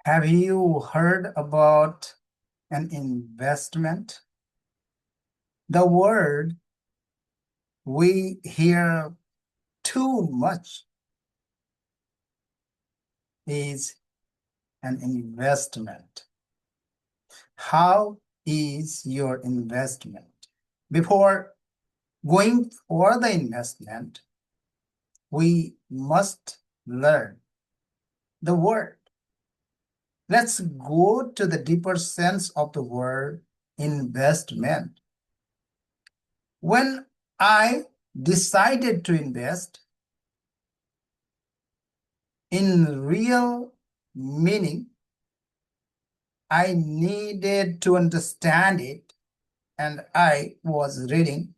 Have you heard about an investment? The word we hear too much is an investment. How is your investment? Before going for the investment, we must learn the word. Let's go to the deeper sense of the word investment. When I decided to invest in real meaning, I needed to understand it, and I was reading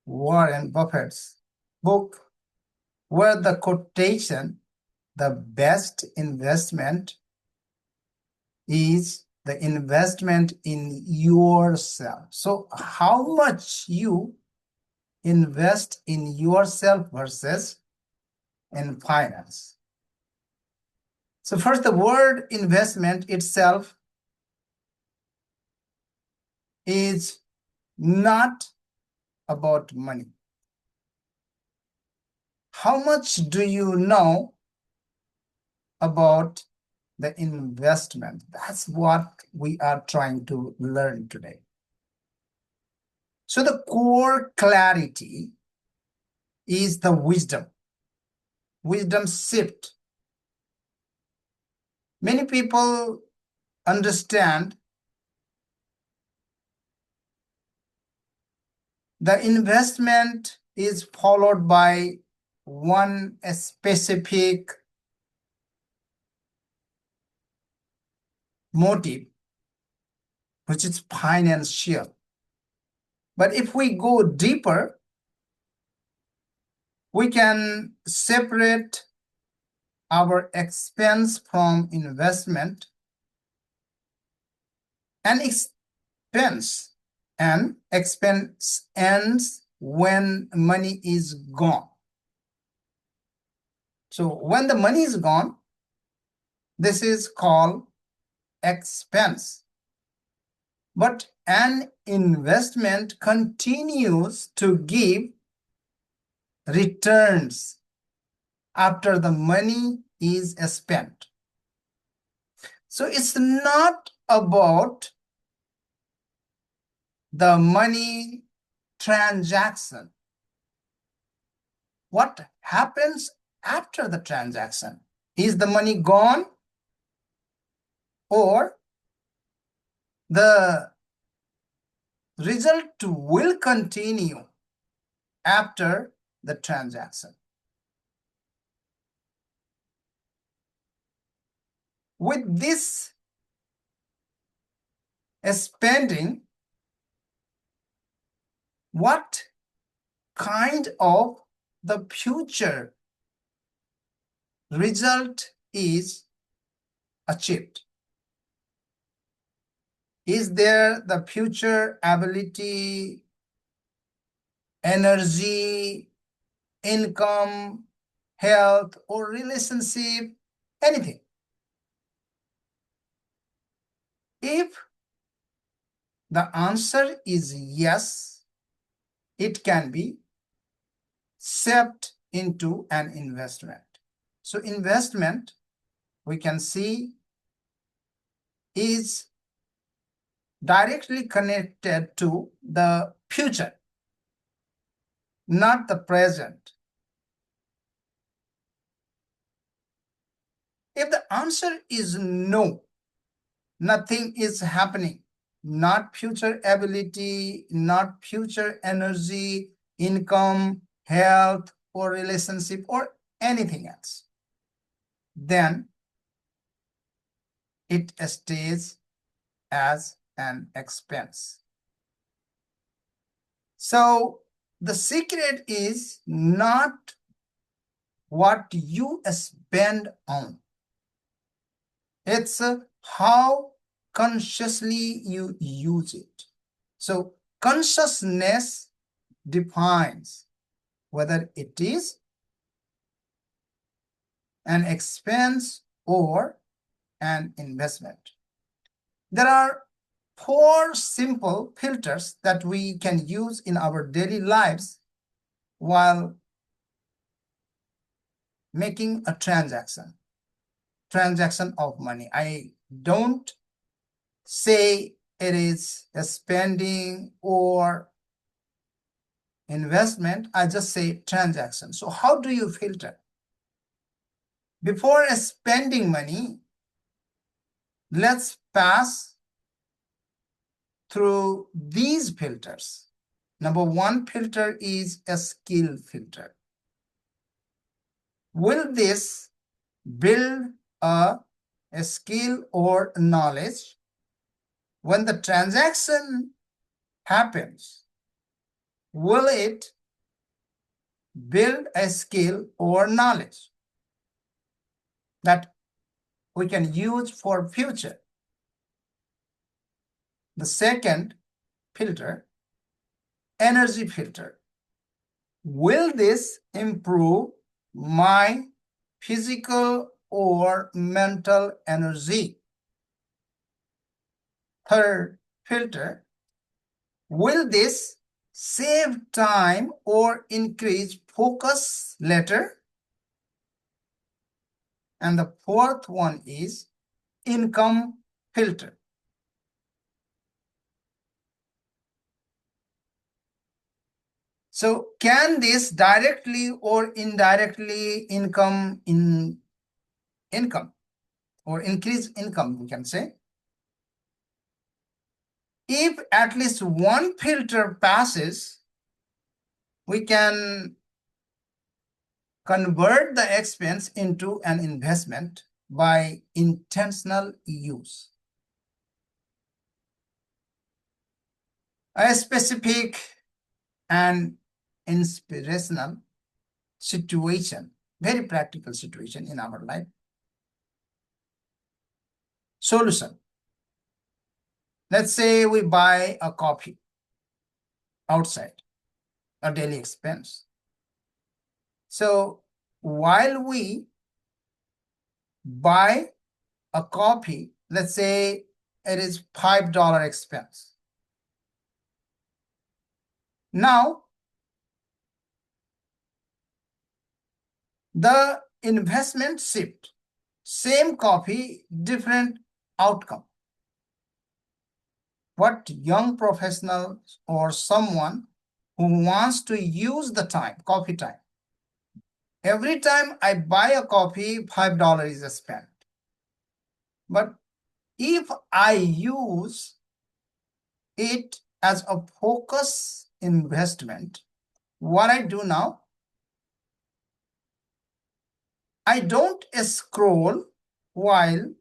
Warren Buffett's book, where the quotation, the best investment is the investment in yourself. So, how much you invest in yourself versus in finance. So, first, the word investment itself is not about money. How much do you know about the investment? That's what we are trying to learn today. So the core clarity is the wisdom shift. Many people understand the investment is followed by one specific motive, which is financial. But if we go deeper, we can separate our expense from investment. An expense ends when money is gone. So when the money is gone, this is called expense. But an investment continues to give returns after the money is spent. So it's not about the money transaction. What happens after the transaction? Is the money gone, or the result will continue after the transaction? With this spending, what kind of the future result is achieved? Is there the future ability, energy, income, health, or relationship, anything? If the answer is yes, it can be shaped into an investment. So investment, we can see, is directly connected to the future, not the present. If the answer is no, nothing is happening, not future ability, not future energy, income, health, or relationship, or anything else, then it stays as an expense. So the secret is not what you spend on. It's how consciously you use it. So consciousness defines whether it is an expense or and investment. There are 4 simple filters that we can use in our daily lives while making a transaction of money. I don't say it is a spending or investment. I just say transaction. So how do you filter? Before spending money, let's pass through these filters. Number 1 filter is a skill filter. Will this build a skill or knowledge? When the transaction happens, will it build a skill or knowledge that we can use for future? The second filter, energy filter. Will this improve my physical or mental energy? Third filter, will this save time or increase focus later? And the fourth one is income filter. So can this directly or indirectly increase income, we can say? If at least one filter passes, we can convert the expense into an investment by intentional use. A specific and inspirational situation, very practical situation in our life. Solution. Let's say we buy a coffee outside, a daily expense. So while we buy a coffee, let's say it is $5 expense. Now, the investment shift, same coffee, different outcome. What young professionals or someone who wants to use the time, coffee time, every time I buy a coffee, $5 is spent. But if I use it as a focus investment, what I do now, I don't scroll while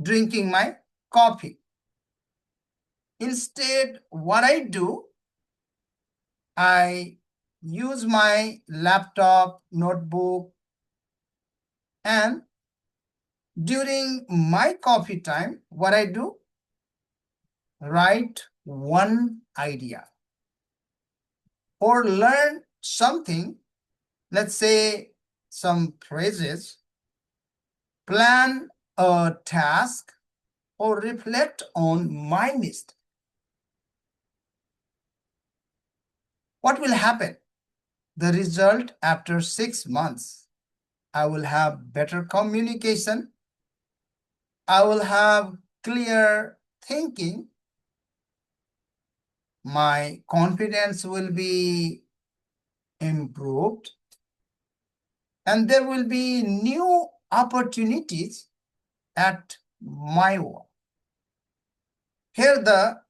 drinking my coffee. Instead, what I do, I use my laptop, notebook, and during my coffee time, what I do, write one idea or learn something, let's say some phrases, plan a task, or reflect on my mistake. What will happen? The result after 6 months, I will have better communication. I will have clear thinking. My confidence will be improved. And there will be new opportunities at my work. Here the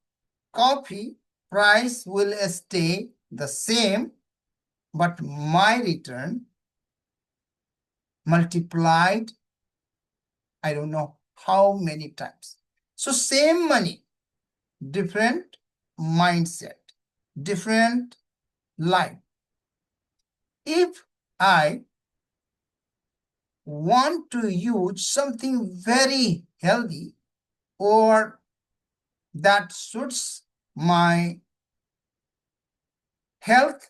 coffee price will stay the same, but my return multiplied, I don't know how many times. So same money, different mindset, different life. If I want to use something very healthy or that suits my health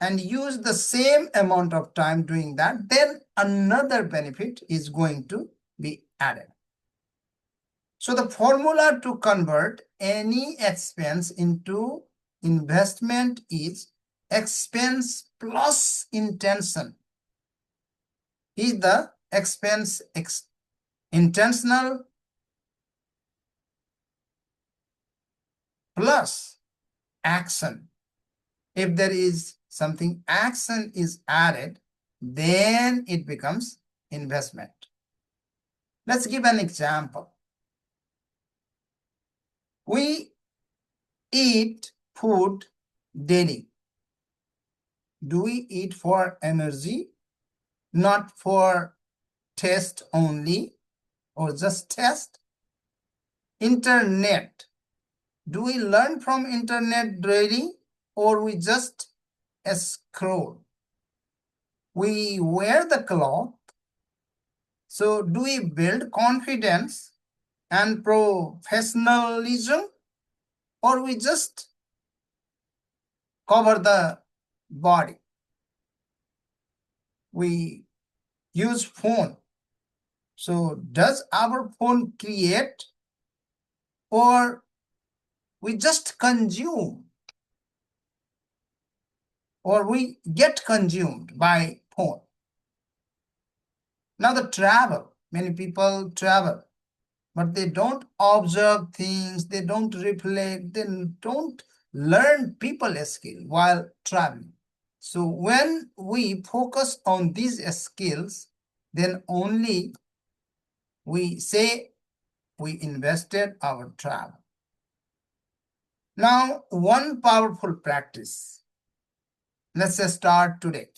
and use the same amount of time doing that, then another benefit is going to be added. So the formula to convert any expense into investment is expense plus intention. Is the expense intentional plus action. If there is something action is added, then it becomes investment. Let's give an example. We eat food daily. Do we eat for energy, not for taste only, or just taste? Internet. Do we learn from internet daily, or we just scroll? We wear the cloth. So do we build confidence and professionalism, or we just cover the body? We use phone. So does our phone create, or we just consume, or we get consumed by phone? Now the travel, many people travel, but they don't observe things, they don't reflect, they don't learn people skill while traveling. So when we focus on these skills, then only we say we invested our travel. Now, one powerful practice. Let's start today.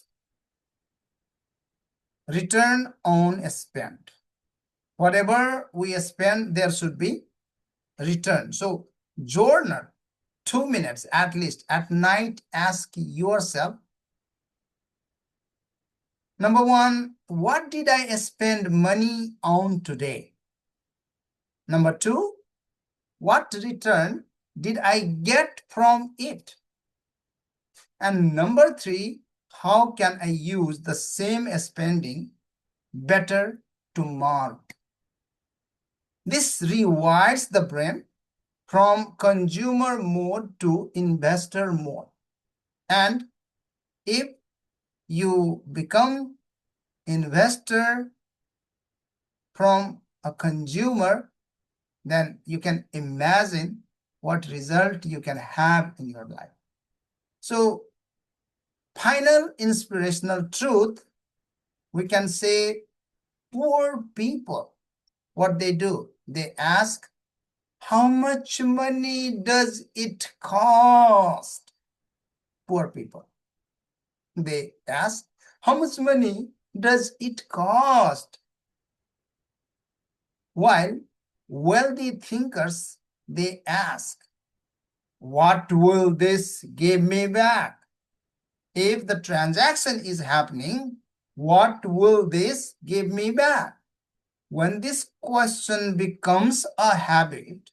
Return on spend. Whatever we spend, there should be return. So journal 2 minutes at least at night. Ask yourself, number one, what did I spend money on today? Number two, what return did I get from it? And number three, how can I use the same spending better tomorrow? This rewires the brain from consumer mode to investor mode. And if you become investor from a consumer, then you can imagine what result you can have in your life. So, final inspirational truth, we can say poor people, what they do, they ask, how much money does it cost? Poor people. They ask, how much money does it cost? While wealthy thinkers, they ask, what will this give me back? If the transaction is happening, what will this give me back? When this question becomes a habit,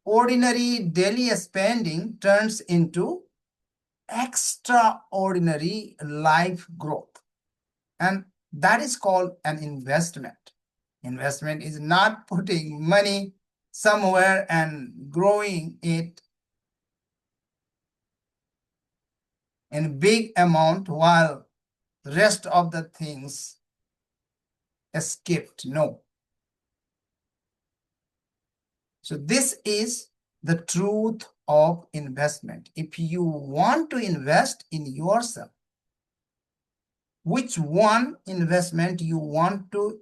ordinary daily spending turns into extraordinary life growth. And that is called an investment. Investment is not putting money somewhere and growing it in big amount while the rest of the things escaped. No. So this is the truth of investment. If you want to invest in yourself, which one investment you want to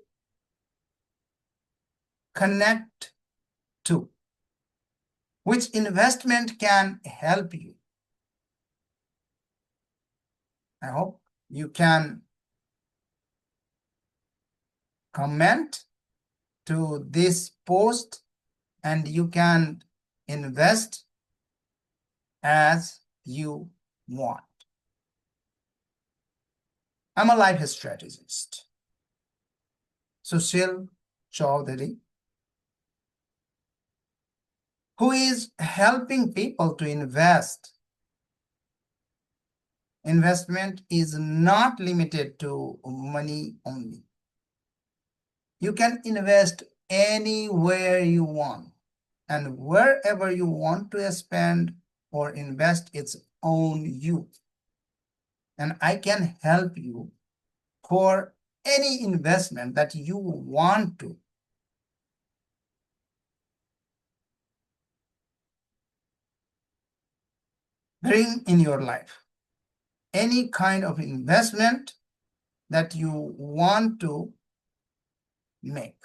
connect to? Which investment can help you? I hope you can comment to this post and you can invest as you want. I'm a life strategist, Sushil Chaudhary, who is helping people to invest investment is not limited to money only. You can invest anywhere you want, and wherever you want to spend or invest, it's on you. And I can help you for any investment that you want to. Bring in your life any kind of investment that you want to make.